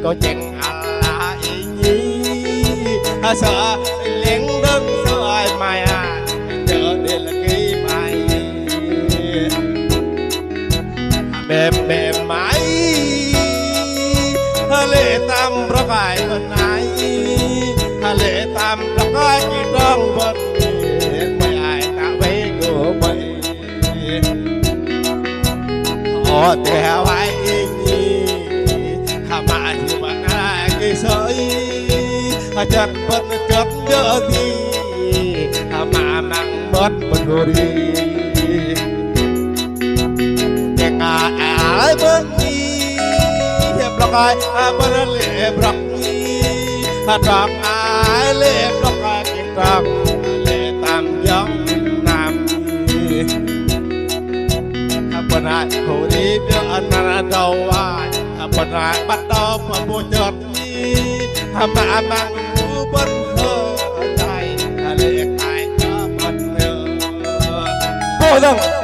có chừng là ý nhi sợ liền đứng sợ ai mai nhớ đến là cái mai mềm mềm mãi lệ tam rắc ai bên ai lệ tam rắc ai chỉ trong vật mấy ai ta về ngủ mây họ theo ai nhi mà thì bạn ai cái sợi chặt bất chấp nhớ đi mà mang mất một người đi chẳng ai bất đi hiệp lọc ai bất lệ bọc đi trọc ai lệ bọc ai cái trọc lệ tam giống nam bất ai hồ đi biết anh đâu ai bất ai bắt đầu mà vô chợt đi mà mang mũ bất hơ tay lệ ai cho bất hơ vô rằng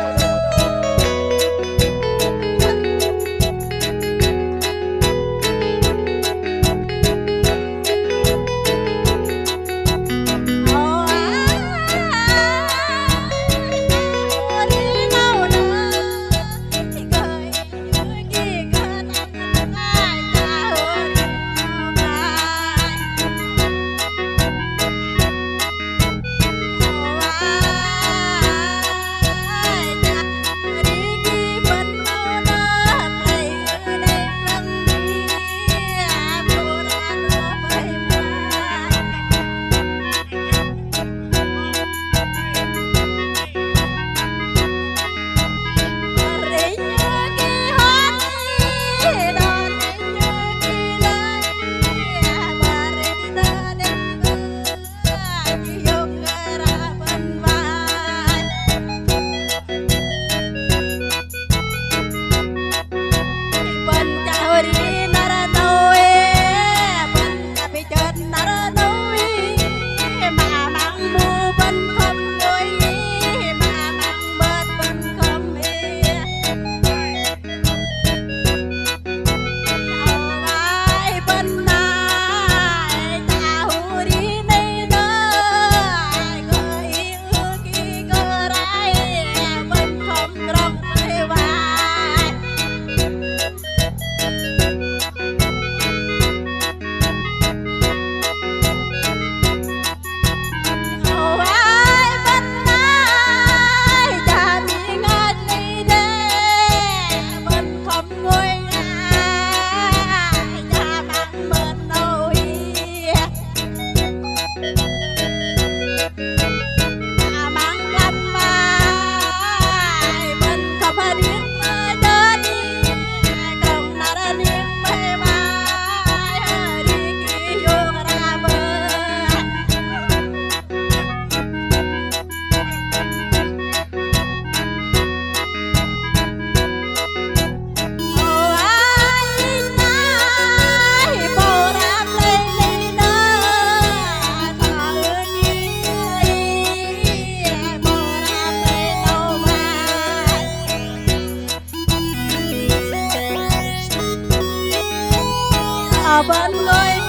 bên người